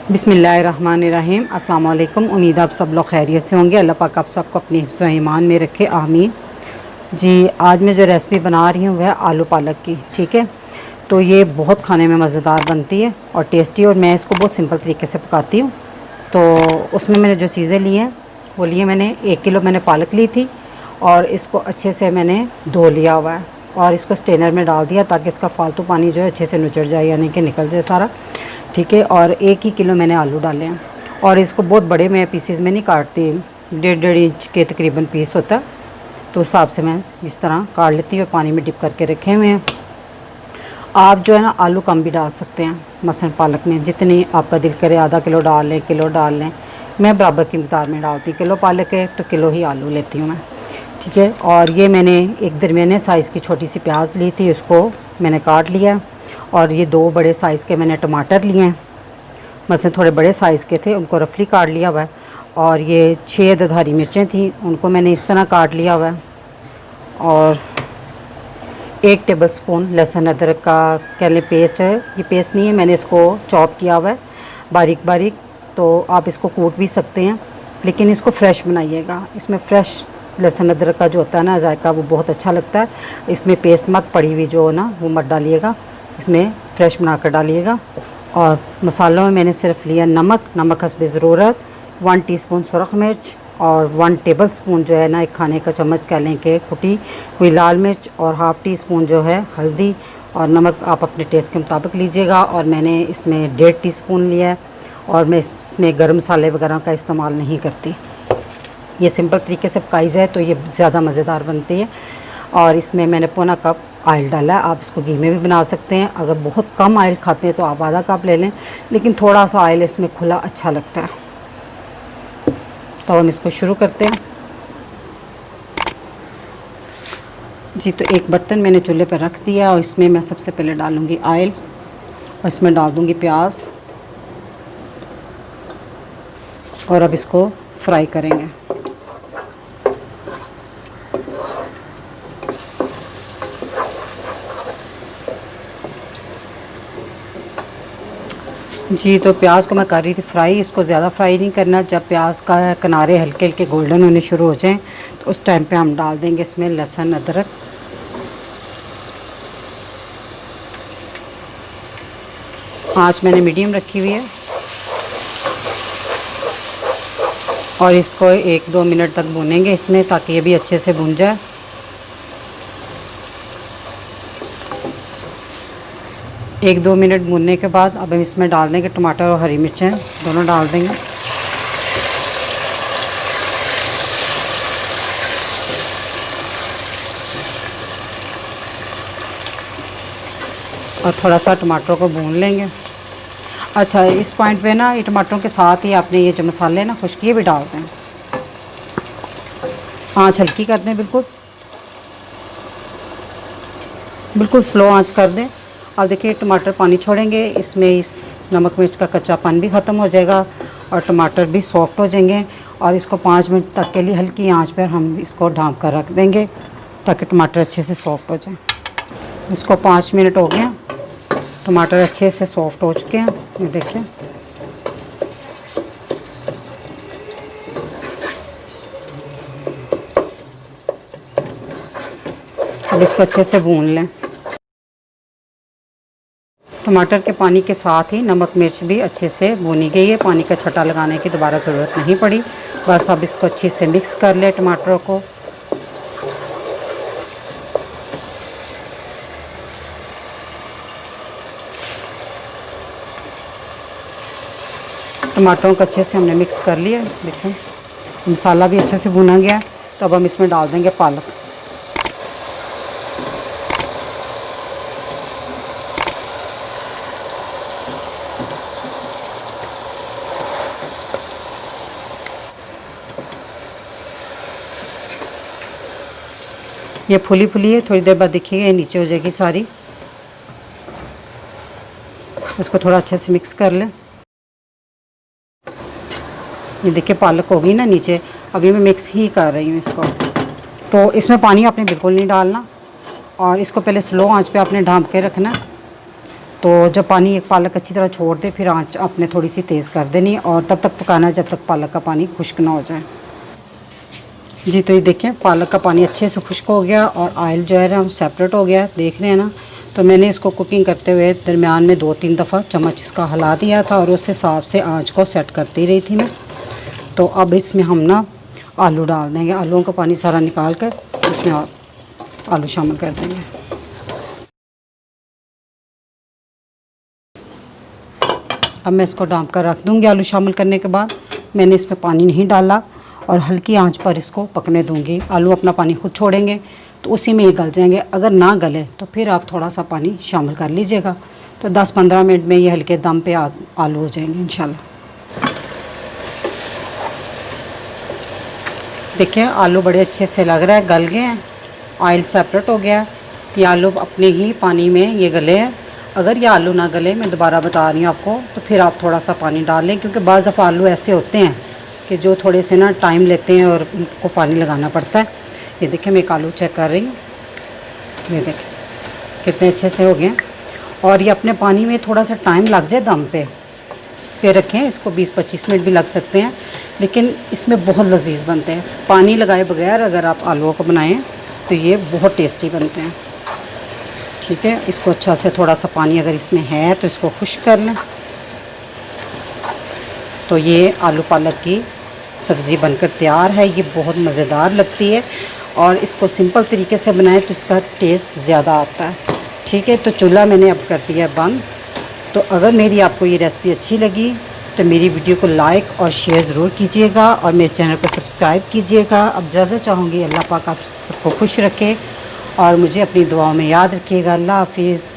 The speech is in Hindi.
बिस्मिल्लाहिर्रहमानिर्रहीम। अस्सलाम वालेकुम। उम्मीद आप सब लोग खैरियत से होंगे। अल्लाह पाक आप सबको अपनी हिफ्ज़ व ईमान में रखे, आमीन। जी, आज मैं जो रेसिपी बना रही हूँ वह आलू पालक की, ठीक है। तो ये बहुत खाने में मज़ेदार बनती है और टेस्टी, और मैं इसको बहुत सिंपल तरीके से पकाती हूँ। तो उसमें मैंने जो चीज़ें ली हैं वो लिए मैंने 1 किलो मैंने पालक ली थी, और इसको अच्छे से मैंने धो लिया हुआ है और इसको स्ट्रेनर में डाल दिया ताकि इसका फालतू पानी जो है अच्छे से नुचड़ जाए, यानी कि निकल जाए सारा, ठीक है। और 1 ही किलो मैंने आलू डाले हैं, और इसको बहुत बड़े मैं पीसेस में नहीं काटती, 1.5 इंच के तकरीबन पीस होता है, तो उस हिसाब से मैं इस तरह काट लेती हूँ और पानी में डिप करके रखे हुए हैं। आप जो है ना आलू कम भी डाल सकते हैं, मसलन पालक में जितनी आपका दिल करे, आधा किलो डाल लें, किलो डाल लें। मैं बराबर की मिक़दार में डालती हूँ, किलो पालक है तो किलो ही आलू लेती हूँ मैं, ठीक है। और ये मैंने एक दरमियाने साइज़ की छोटी सी प्याज ली थी, उसको मैंने काट लिया। और ये 2 बड़े साइज़ के मैंने टमाटर लिए हैं, मसलन थोड़े बड़े साइज़ के थे, उनको रफली काट लिया हुआ है। और ये 6 अदद हरी मिर्चें थी, उनको मैंने इस तरह काट लिया हुआ है। और 1 टेबल स्पून लहसुन अदरक का कह लें पेस्ट है, ये पेस्ट नहीं है, मैंने इसको चॉप किया हुआ है बारीक बारीक। तो आप इसको कूट भी सकते हैं, लेकिन इसको फ्रेश बनाइएगा। इसमें फ्रेश लहसुन अदरक का जो होता है ना जायका, वो बहुत अच्छा लगता है। इसमें पेस्ट मत पड़ी हुई जो है ना वो मत डालिएगा, इसमें फ़्रेश बना कर डालिएगा। और मसालों में मैंने सिर्फ लिया नमक हस्बे ज़रूरत, 1 टीस्पून सुरख मिर्च, और 1 टेबल स्पून जो है ना, एक खाने का चम्मच कह लें कि कुटी हुई लाल मिर्च, और हाफ़ टी स्पून जो है हल्दी। और नमक आप अपने टेस्ट के मुताबिक लीजिएगा। और मैंने इसमें 1.5 टीस्पून लिया है, और मैं इसमें गर्म मसाले वगैरह का इस्तेमाल नहीं करती। ये सिंपल तरीके से पकाई जाए तो ये ज़्यादा मज़ेदार बनती है। और इसमें मैंने पौना कप ऑयल डाला है। आप इसको घी में भी बना सकते हैं, अगर बहुत कम ऑयल खाते हैं तो आप आधा कप ले लें, लेकिन थोड़ा सा ऑयल इसमें खुला अच्छा लगता है। तो हम इसको शुरू करते हैं। जी, तो एक बर्तन मैंने चूल्हे पर रख दिया, और इसमें मैं सबसे पहले डालूँगी ऑयल, और इसमें डाल दूँगी प्याज, और अब इसको फ्राई करेंगे। जी, तो प्याज को मैं कर रही थी फ्राई, इसको ज़्यादा फ्राई नहीं करना। जब प्याज का किनारे हल्के हल्के गोल्डन होने शुरू हो जाएं तो उस टाइम पे हम डाल देंगे इसमें लहसुन अदरक। आँच मैंने मीडियम रखी हुई है, और इसको 1-2 मिनट तक भूनेंगे इसमें, ताकि ये भी अच्छे से भुन जाए। एक 2 मिनट भूनने के बाद अब हम इसमें डाल देंगे टमाटर और हरी मिर्चें, दोनों डाल देंगे। और थोड़ा सा टमाटरों को भून लेंगे। अच्छा, इस पॉइंट पे ना ये टमाटरों के साथ ही आपने ये जो मसाले ना खुश्क ये भी डाल दें। आँच हल्की कर दें, बिल्कुल बिल्कुल स्लो आंच कर दें। अब देखिए टमाटर पानी छोड़ेंगे, इसमें इस नमक मिर्च का कच्चापन भी ख़त्म हो जाएगा और टमाटर भी सॉफ्ट हो जाएंगे। और इसको 5 मिनट तक के लिए हल्की आंच पर हम इसको ढाँप कर रख देंगे, ताकि टमाटर अच्छे से सॉफ्ट हो जाए। इसको 5 मिनट हो गए, टमाटर अच्छे से सॉफ्ट हो चुके हैं, ये देखिए। अब इसको अच्छे से भून लें। टमाटर के पानी के साथ ही नमक मिर्च भी अच्छे से भुनी गई है, पानी का छटा लगाने की दोबारा ज़रूरत नहीं पड़ी। बस अब इसको अच्छे से मिक्स कर लें टमाटरों को। टमाटरों को अच्छे से हमने मिक्स कर लिया, देखिए मसाला भी अच्छे से भुना गया। तो अब हम इसमें डाल देंगे पालक। ये फुली फुली है, थोड़ी देर बाद देखिएगा ये नीचे हो जाएगी सारी। उसको थोड़ा अच्छे से मिक्स कर लें। ये देखिए पालक हो गई ना नीचे, अभी मैं मिक्स ही कर रही हूँ इसको। तो इसमें पानी आपने बिल्कुल नहीं डालना, और इसको पहले स्लो आंच पे आपने ढाँप के रखना। तो जब पानी एक पालक अच्छी तरह छोड़ दे फिर आँच आपने थोड़ी सी तेज़ कर देनी और तब तक पकाना है जब तक पालक का पानी खुश्क ना हो जाए। जी तो ये देखें पालक का पानी अच्छे से खुश्क हो गया और ऑयल जो है ना सेपरेट हो गया, देख रहे हैं ना। तो मैंने इसको कुकिंग करते हुए दरमियान में 2-3 दफ़ा चम्मच इसका हिला दिया था और उस हिसाब से आँच को सेट करती रही थी मैं। तो अब इसमें हम ना आलू डाल देंगे, आलूओं का पानी सारा निकाल कर इसमें आलू शामिल कर देंगे। अब मैं इसको ढाँप कर रख दूँगी। आलू शामिल करने के बाद मैंने इसमें पानी नहीं डाला और हल्की आंच पर इसको पकने दूँगी। आलू अपना पानी खुद छोड़ेंगे तो उसी में ये गल जाएंगे। अगर ना गले तो फिर आप थोड़ा सा पानी शामिल कर लीजिएगा। तो 10-15 मिनट में ये हल्के दम पे आलू हो जाएंगे इंशाल्लाह। देखिए आलू बड़े अच्छे से लग रहा है, गल गए हैं, ऑयल सेपरेट हो गया है। ये आलू अपने ही पानी में ये गले हैं। अगर ये आलू ना गले, मैं दोबारा बता रही हूँ आपको, तो फिर आप थोड़ा सा पानी डाल लें, क्योंकि बाज़ दफ़ा आलू ऐसे होते हैं कि जो थोड़े से ना टाइम लेते हैं और उनको पानी लगाना पड़ता है। ये देखिए मैं एक आलू चेक कर रही हूँ, ये देखिए कितने अच्छे से हो गए। और ये अपने पानी में थोड़ा सा टाइम लग जाए दम पे रखें, इसको 20-25 मिनट भी लग सकते हैं, लेकिन इसमें बहुत लजीज बनते हैं। पानी लगाए बगैर अगर आप आलूओं को बनाएं तो ये बहुत टेस्टी बनते हैं। ठीक है, इसको अच्छा से थोड़ा सा पानी अगर इसमें है तो इसको खुश्क कर लें। तो ये आलू पालक की सब्ज़ी बनकर तैयार है। ये बहुत मज़ेदार लगती है और इसको सिंपल तरीके से बनाएं तो इसका टेस्ट ज़्यादा आता है। ठीक है, तो चूल्हा मैंने अब कर दिया बंद। तो अगर मेरी आपको ये रेसिपी अच्छी लगी तो मेरी वीडियो को लाइक और शेयर ज़रूर कीजिएगा और मेरे चैनल को सब्सक्राइब कीजिएगा। अब इजाज़त चाहूँगी, अल्लाह पाक आप सबको खुश रखे और मुझे अपनी दुआओं में याद रखिएगा। अल्लाह हाफिज़।